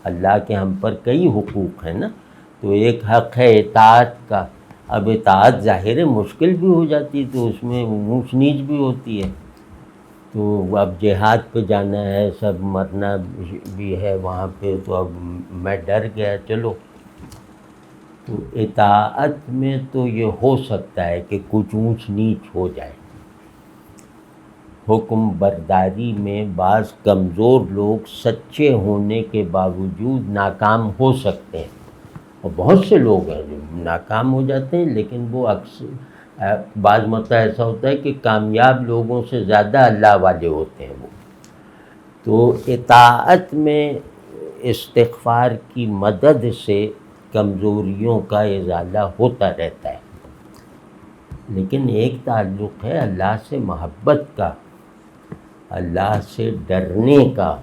اللہ کے ہم پر کئی حقوق ہیں نا، تو ایک حق ہے اطاعت کا. اب اطاعت ظاہر ہے مشکل بھی ہو جاتی ہے، تو اس میں اونچ نیچ بھی ہوتی ہے. تو اب جہاد پہ جانا ہے، سب مرنا بھی ہے وہاں پہ، تو اب میں ڈر گیا. چلو، تو اطاعت میں تو یہ ہو سکتا ہے کہ کچھ اونچ نیچ ہو جائے. حکم برداری میں بعض کمزور لوگ سچے ہونے کے باوجود ناکام ہو سکتے ہیں، اور بہت سے لوگ ہیں جو ناکام ہو جاتے ہیں، لیکن وہ اکثر بعض مرتبہ ایسا ہوتا ہے کہ کامیاب لوگوں سے زیادہ اللہ والے ہوتے ہیں وہ. تو اطاعت میں استغفار کی مدد سے کمزوریوں کا ازالہ ہوتا رہتا ہے. لیکن ایک تعلق ہے اللہ سے محبت کا، اللہ سے ڈرنے کا.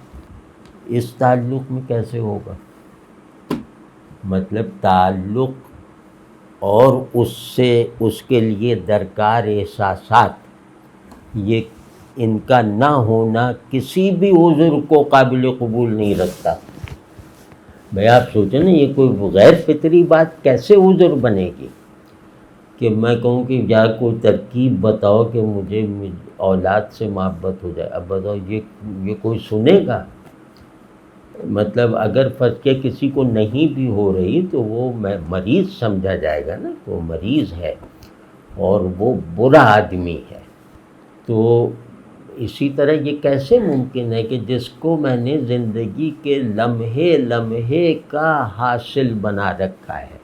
اس تعلق میں کیسے ہوگا؟ مطلب تعلق اور اس کے لیے درکار احساسات، یہ ان کا نہ ہونا کسی بھی عذر کو قابل قبول نہیں رکھتا. بھئی آپ سوچیں نا، یہ کوئی غیر فطری بات کیسے عذر بنے گی کہ میں کہوں کہ یا کوئی ترکیب بتاؤ کہ مجھے اولاد سے محبت ہو جائے. اب بتاؤ یہ کوئی سنے گا؟ مطلب اگر فرض کے کسی کو نہیں بھی ہو رہی تو وہ مریض سمجھا جائے گا نا، وہ مریض ہے اور وہ برا آدمی ہے. تو اسی طرح یہ کیسے ممکن ہے کہ جس کو میں نے زندگی کے لمحے لمحے کا حاصل بنا رکھا ہے،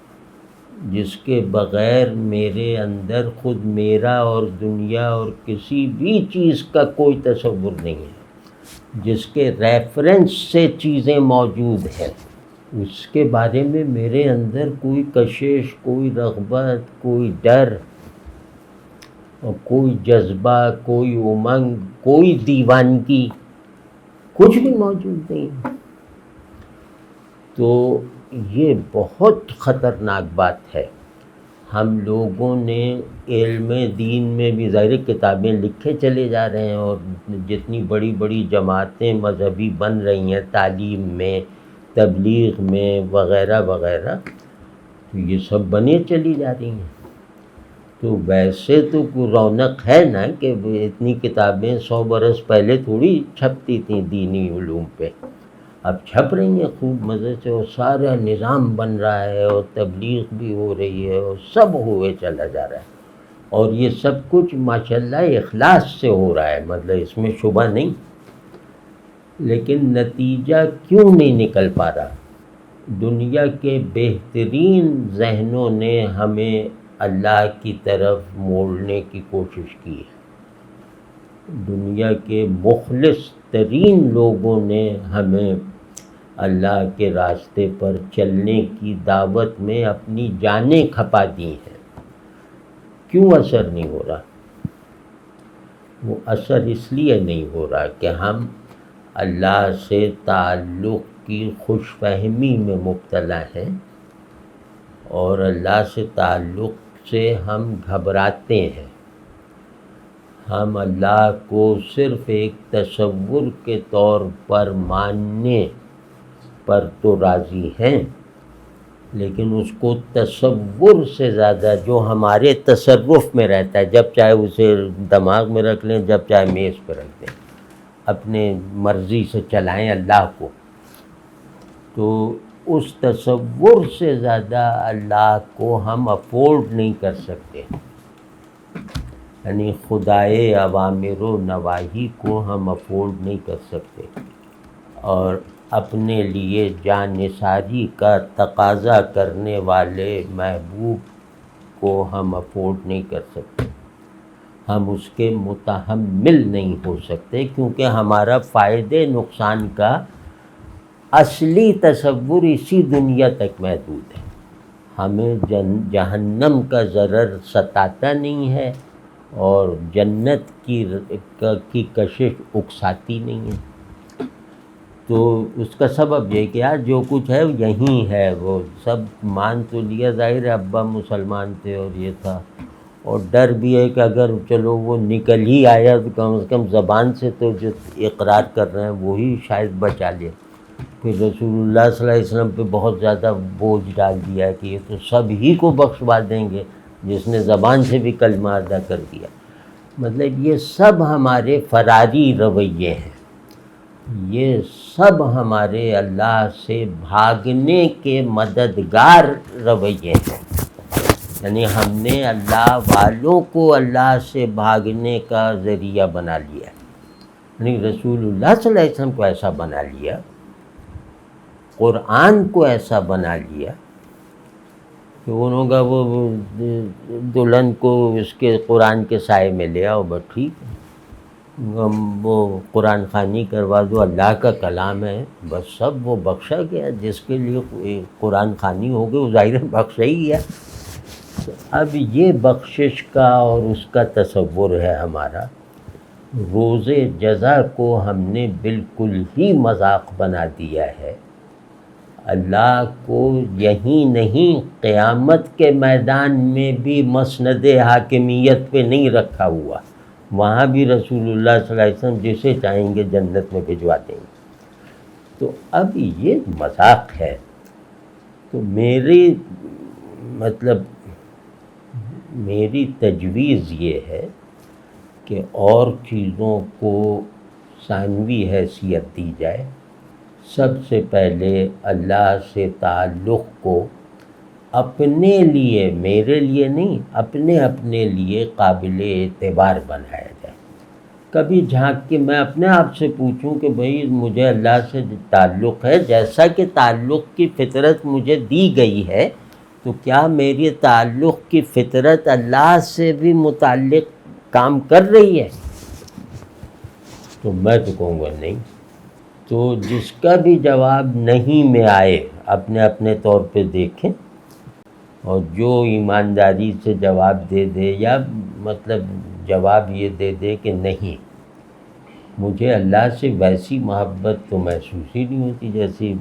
جس کے بغیر میرے اندر خود میرا اور دنیا اور کسی بھی چیز کا کوئی تصور نہیں ہے، جس کے ریفرنس سے چیزیں موجود ہیں، اس کے بارے میں میرے اندر کوئی کشش، کوئی رغبت، کوئی ڈر اور کوئی جذبہ، کوئی امنگ، کوئی دیوانگی، کچھ بھی موجود نہیں. تو یہ بہت خطرناک بات ہے. ہم لوگوں نے علم دین میں بھی ظاہر کتابیں لکھے چلے جا رہے ہیں، اور جتنی بڑی بڑی جماعتیں مذہبی بن رہی ہیں تعلیم میں، تبلیغ میں وغیرہ وغیرہ، تو یہ سب بنے چلی جا رہی ہیں. تو ویسے تو رونق ہے نا کہ اتنی کتابیں 100 برس پہلے تھوڑی چھپتی تھیں دینی علوم پہ، اب چھپ رہی ہیں خوب مزے سے، اور سارا نظام بن رہا ہے، اور تبلیغ بھی ہو رہی ہے، اور سب ہوئے چلا جا رہا ہے. اور یہ سب کچھ ماشاءاللہ اخلاص سے ہو رہا ہے، مطلب اس میں شبہ نہیں. لیکن نتیجہ کیوں نہیں نکل پا رہا؟ دنیا کے بہترین ذہنوں نے ہمیں اللہ کی طرف موڑنے کی کوشش کی ہے. دنیا کے مخلص ترین لوگوں نے ہمیں اللہ کے راستے پر چلنے کی دعوت میں اپنی جانیں کھپا دی ہیں. کیوں اثر نہیں ہو رہا؟ وہ اثر اس لیے نہیں ہو رہا کہ ہم اللہ سے تعلق کی خوش فہمی میں مبتلا ہیں، اور اللہ سے تعلق سے ہم گھبراتے ہیں. ہم اللہ کو صرف ایک تصور کے طور پر ماننے پر تو راضی ہیں، لیکن اس کو تصور سے زیادہ جو ہمارے تصرف میں رہتا ہے، جب چاہے اسے دماغ میں رکھ لیں، جب چاہے میز پہ رکھ دیں، اپنے مرضی سے چلائیں اللہ کو، تو اس تصور سے زیادہ اللہ کو ہم افورڈ نہیں کر سکتے. یعنی خدائے اوامر و نواہی کو ہم افورڈ نہیں کر سکتے، اور اپنے لیے جان نثاری کا تقاضا کرنے والے محبوب کو ہم افورڈ نہیں کر سکتے. ہم اس کے متحمل نہیں ہو سکتے، کیونکہ ہمارا فائدے نقصان کا اصلی تصور اسی دنیا تک محدود ہے. ہمیں جہنم کا ضرر ستاتا نہیں ہے، اور جنت کی کشش اکساتی نہیں ہے. تو اس کا سبب یہ کہ یار جو کچھ ہے یہیں ہے، وہ سب مان تو لیا، ظاہر ہے ابا مسلمان تھے اور یہ تھا، اور ڈر بھی ہے کہ اگر چلو وہ نکل ہی آیا تو کم از کم زبان سے تو جو اقرار کر رہے ہیں وہی شاید بچا لے. پھر رسول اللہ صلی اللہ علیہ وسلم پہ بہت زیادہ بوجھ ڈال دیا کہ یہ تو سب ہی کو بخشوا دیں گے جس نے زبان سے بھی کلمہ ادا کر دیا. مطلب یہ سب ہمارے فراری رویے ہیں، یہ سب ہمارے اللہ سے بھاگنے کے مددگار رویے ہیں. یعنی ہم نے اللہ والوں کو اللہ سے بھاگنے کا ذریعہ بنا لیا، یعنی رسول اللہ صلی اللہ علیہ وسلم کو ایسا بنا لیا، قرآن کو ایسا بنا لیا کہ انہوں کا وہ دلہن کو اس کے قرآن کے سائے میں لے آؤ، بس ٹھیک ہے، وہ قرآن خوانی کروا دو، اللہ کا کلام ہے، بس سب وہ بخشا گیا. جس کے لیے قرآن خوانی ہو گئی وہ ظاہر بخشا ہی گیا. اب یہ بخشش کا اور اس کا تصور ہے ہمارا. روز جزا کو ہم نے بالکل ہی مذاق بنا دیا ہے. اللہ کو یہی نہیں، قیامت کے میدان میں بھی مسند حاکمیت پہ نہیں رکھا ہوا، وہاں بھی رسول اللہ صلی اللہ علیہ وسلم جسے چاہیں گے جنت میں بھجوا دیں گے. تو اب یہ مذاق ہے. تو میری تجویز یہ ہے کہ اور چیزوں کو ثانوی حیثیت دی جائے. سب سے پہلے اللہ سے تعلق کو اپنے لیے، میرے لیے نہیں، اپنے لیے قابل اعتبار بنایا جائے. کبھی جھانک کے میں اپنے آپ سے پوچھوں کہ بھئی مجھے اللہ سے تعلق ہے، جیسا کہ تعلق کی فطرت مجھے دی گئی ہے، تو کیا میری تعلق کی فطرت اللہ سے بھی متعلق کام کر رہی ہے؟ تو میں تو کہوں گا نہیں. تو جس کا بھی جواب نہیں میں آئے اپنے طور پہ دیکھیں، اور جو ایمانداری سے جواب دے دے، یا مطلب جواب یہ دے دے کہ نہیں مجھے اللہ سے ویسی محبت تو محسوس ہی نہیں ہوتی جیسی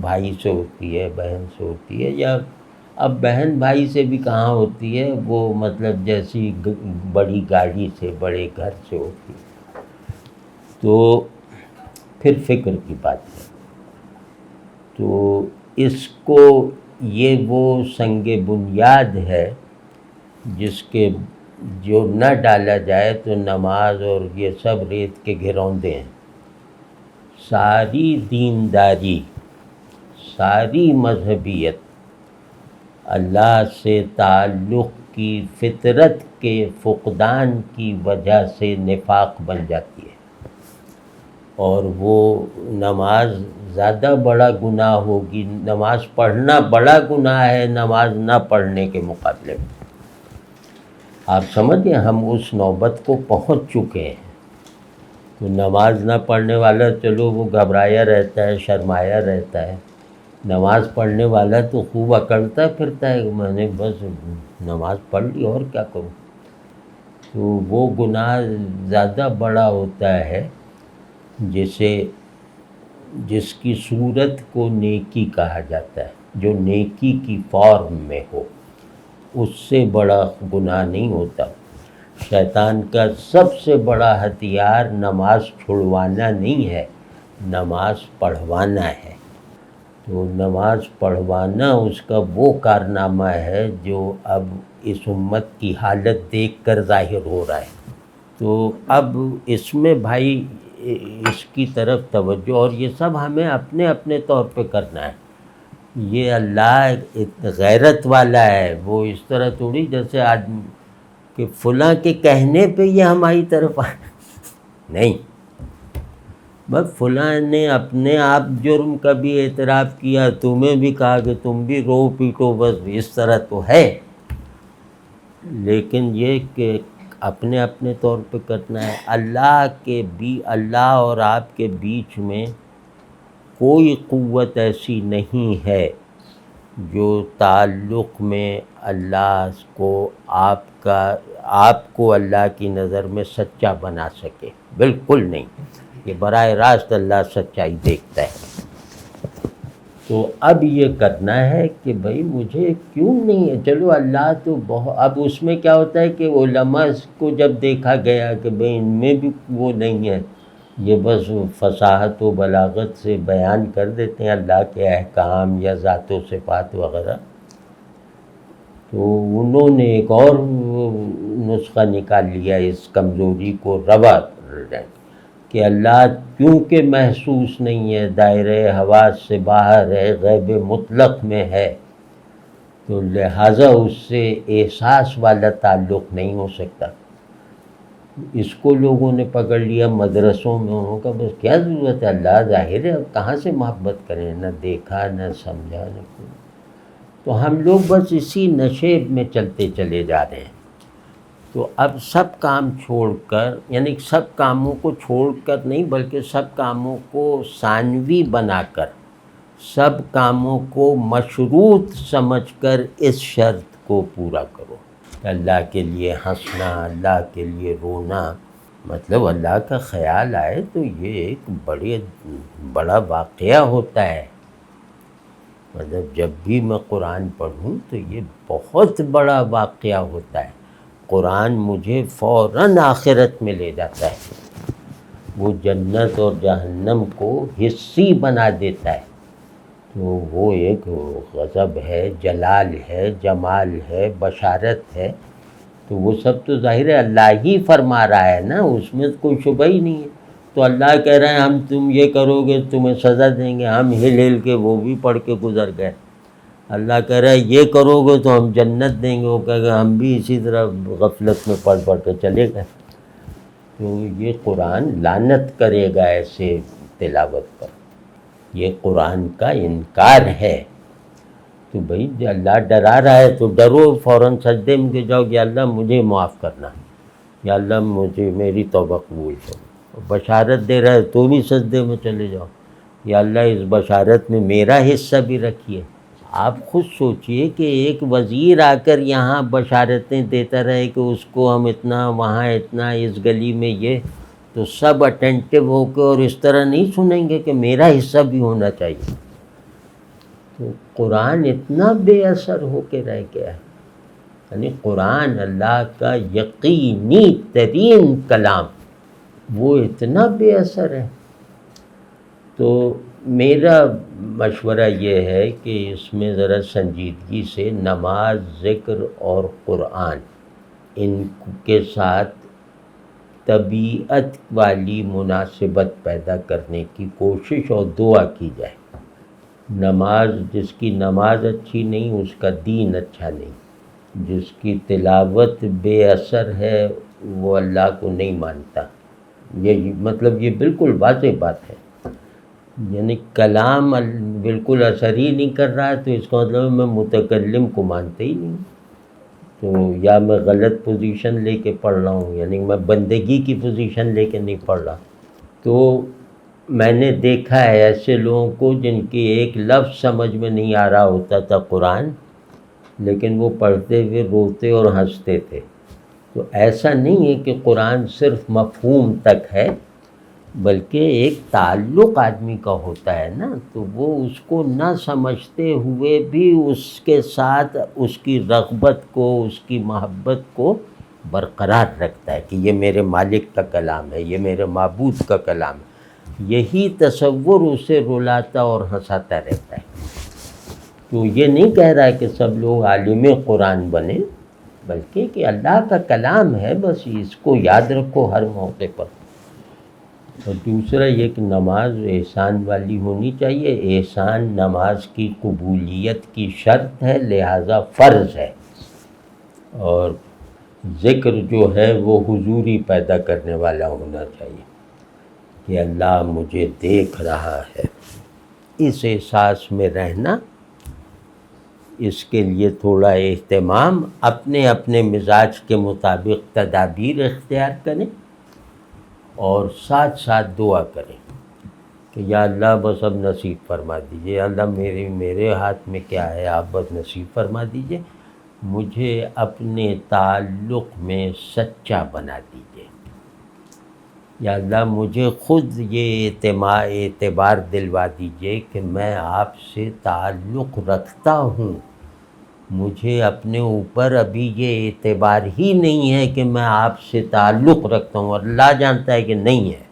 بھائی سے ہوتی ہے، بہن سے ہوتی ہے، یا اب بہن بھائی سے بھی کہاں ہوتی ہے، وہ مطلب جیسی بڑی گاڑی سے، بڑے گھر سے ہوتی ہے. تو پھر فکر کی بات ہے. تو اس کو یہ وہ سنگ بنیاد ہے جس کے جو نہ ڈالا جائے تو نماز اور یہ سب ریت کے گھروندے ہیں. ساری دینداری، ساری مذہبیت اللہ سے تعلق کی فطرت کے فقدان کی وجہ سے نفاق بن جاتی ہے. اور وہ نماز زیادہ بڑا گناہ ہوگی، نماز پڑھنا بڑا گناہ ہے نماز نہ پڑھنے کے مقابلے میں. آپ سمجھیں ہم اس نوبت کو پہنچ چکے ہیں. تو نماز نہ پڑھنے والا چلو وہ گھبرایا رہتا ہے، شرمایا رہتا ہے. نماز پڑھنے والا تو خوب اکڑتا پھرتا ہے، میں نے بس نماز پڑھ لی اور کیا کروں. تو وہ گناہ زیادہ بڑا ہوتا ہے جس کی صورت کو نیکی کہا جاتا ہے، جو نیکی کی فارم میں ہو، اس سے بڑا گناہ نہیں ہوتا. شیطان کا سب سے بڑا ہتھیار نماز چھڑوانا نہیں ہے، نماز پڑھوانا ہے. تو نماز پڑھوانا اس کا وہ کارنامہ ہے جو اب اس امت کی حالت دیکھ کر ظاہر ہو رہا ہے. تو اب اس میں بھائی اس کی طرف توجہ، اور یہ سب ہمیں اپنے طور پہ کرنا ہے. یہ اللہ غیرت والا ہے، وہ اس طرح تھوڑی جیسے آدمی کہ فلاں کے کہنے پہ یہ ہماری طرف نہیں. بس فلاں نے اپنے آپ جرم کا بھی اعتراف کیا، تمہیں بھی کہا کہ تم بھی رو پیٹو، بس اس طرح تو ہے. لیکن یہ کہ اپنے طور پہ کرنا ہے. اللہ اور آپ کے بیچ میں کوئی قوت ایسی نہیں ہے جو تعلق میں اللہ کو آپ کو اللہ کی نظر میں سچا بنا سکے. بالکل نہیں. یہ براہ راست اللہ سچائی دیکھتا ہے. تو اب یہ کرنا ہے کہ بھئی مجھے کیوں نہیں ہے، چلو اللہ تو بہت، اب اس میں کیا ہوتا ہے کہ علماء کو جب دیکھا گیا کہ بھئی ان میں بھی وہ نہیں ہے، یہ بس فصاحت و بلاغت سے بیان کر دیتے ہیں اللہ کے احکام یا ذات و صفات وغیرہ. تو انہوں نے ایک اور نسخہ نکال لیا اس کمزوری کو روا کہ اللہ کیونکہ محسوس نہیں ہے، دائرۂ حواس سے باہر ہے، غیب مطلق میں ہے، تو لہٰذا اس سے احساس والا تعلق نہیں ہو سکتا. اس کو لوگوں نے پکڑ لیا مدرسوں میں، انہوں کا بس کیا ضرورت ہے، اللہ ظاہر ہے، اب کہاں سے محبت کریں، نہ دیکھا نہ سمجھا نہ کوئی. تو ہم لوگ بس اسی نشے میں چلتے چلے جا رہے ہیں. تو اب سب کام چھوڑ کر، یعنی سب کاموں کو چھوڑ کر نہیں بلکہ سب کاموں کو ثانوی بنا کر، سب کاموں کو مشروط سمجھ کر اس شرط کو پورا کرو. اللہ کے لیے ہنسنا، اللہ کے لیے رونا، مطلب اللہ کا خیال آئے تو یہ ایک بڑا واقعہ ہوتا ہے. مطلب جب بھی میں قرآن پڑھوں تو یہ بہت بڑا واقعہ ہوتا ہے. قرآن مجھے فوراً آخرت میں لے جاتا ہے، وہ جنت اور جہنم کو حصی بنا دیتا ہے. تو وہ ایک غضب ہے، جلال ہے، جمال ہے، بشارت ہے. تو وہ سب تو ظاہر ہے اللہ ہی فرما رہا ہے نا، اس میں کوئی شبہ ہی نہیں ہے. تو اللہ کہہ رہے ہیں تم یہ کرو گے تمہیں سزا دیں گے، ہم ہل ہل کے وہ بھی پڑھ کے گزر گئے. اللہ کہہ رہا ہے یہ کرو گے تو ہم جنت دیں گے، وہ کہہ گئے ہم بھی اسی طرح غفلت میں پڑھ پڑھ کے چلے گئے. تو یہ قرآن لعنت کرے گا ایسے تلاوت پر. یہ قرآن کا انکار ہے. تو بھئی اللہ ڈرا رہا ہے تو ڈرو، فوراً سجدے میں جاؤ، یا اللہ مجھے معاف کرنا، یا اللہ مجھے میری توبہ قبول کرو. بشارت دے رہا ہے تو بھی سجدے میں چلے جاؤ، یا اللہ اس بشارت میں میرا حصہ بھی رکھیے. آپ خود سوچئے کہ ایک وزیر آ کر یہاں بشارتیں دیتا رہے کہ اس کو ہم اتنا، وہاں اتنا، اس گلی میں یہ، تو سب اٹینٹیو ہو کے اور اس طرح نہیں سنیں گے کہ میرا حصہ بھی ہونا چاہیے. تو قرآن اتنا بے اثر ہو کے رہ گیا ہے. یعنی قرآن اللہ کا یقینی ترین کلام، وہ اتنا بے اثر ہے. تو میرا مشورہ یہ ہے کہ اس میں ذرا سنجیدگی سے نماز، ذکر اور قرآن، ان کے ساتھ طبیعت والی مناسبت پیدا کرنے کی کوشش اور دعا کی جائے. نماز، جس کی نماز اچھی نہیں اس کا دین اچھا نہیں. جس کی تلاوت بے اثر ہے وہ اللہ کو نہیں مانتا. یہ مطلب یہ بالکل واضح بات ہے. یعنی کلام بالکل اثر ہی نہیں کر رہا ہے تو اس کا مطلب میں متکلم کو مانتے ہی نہیں. تو یا میں غلط پوزیشن لے کے پڑھ رہا ہوں، یعنی میں بندگی کی پوزیشن لے کے نہیں پڑھ رہا. تو میں نے دیکھا ہے ایسے لوگوں کو جن کی ایک لفظ سمجھ میں نہیں آ رہا ہوتا تھا قرآن، لیکن وہ پڑھتے ہوئے روتے اور ہنستے تھے. تو ایسا نہیں ہے کہ قرآن صرف مفہوم تک ہے، بلکہ ایک تعلق آدمی کا ہوتا ہے نا، تو وہ اس کو نہ سمجھتے ہوئے بھی اس کے ساتھ اس کی رغبت کو، اس کی محبت کو برقرار رکھتا ہے کہ یہ میرے مالک کا کلام ہے، یہ میرے معبود کا کلام ہے. یہی تصور اسے رلاتا اور ہنساتا رہتا ہے. تو یہ نہیں کہہ رہا کہ سب لوگ عالم قرآن بنیں، بلکہ کہ اللہ کا کلام ہے، بس اس کو یاد رکھو ہر موقع پر. اور دوسرا یہ کہ نماز احسان والی ہونی چاہیے. احسان نماز کی قبولیت کی شرط ہے، لہذا فرض ہے. اور ذکر جو ہے وہ حضوری پیدا کرنے والا ہونا چاہیے کہ اللہ مجھے دیکھ رہا ہے. اس احساس میں رہنا، اس کے لیے تھوڑا اہتمام، اپنے اپنے مزاج کے مطابق تدابیر اختیار کریں اور ساتھ ساتھ دعا کریں کہ یا اللہ بس اب نصیب فرما دیجئے. اللہ میرے ہاتھ میں کیا ہے، آپ بس نصیب فرما دیجئے. مجھے اپنے تعلق میں سچا بنا دیجئے. یا اللہ مجھے خود یہ اعتبار دلوا دیجئے کہ میں آپ سے تعلق رکھتا ہوں. مجھے اپنے اوپر ابھی یہ اعتبار ہی نہیں ہے کہ میں آپ سے تعلق رکھتا ہوں، اور اللہ جانتا ہے کہ نہیں ہے.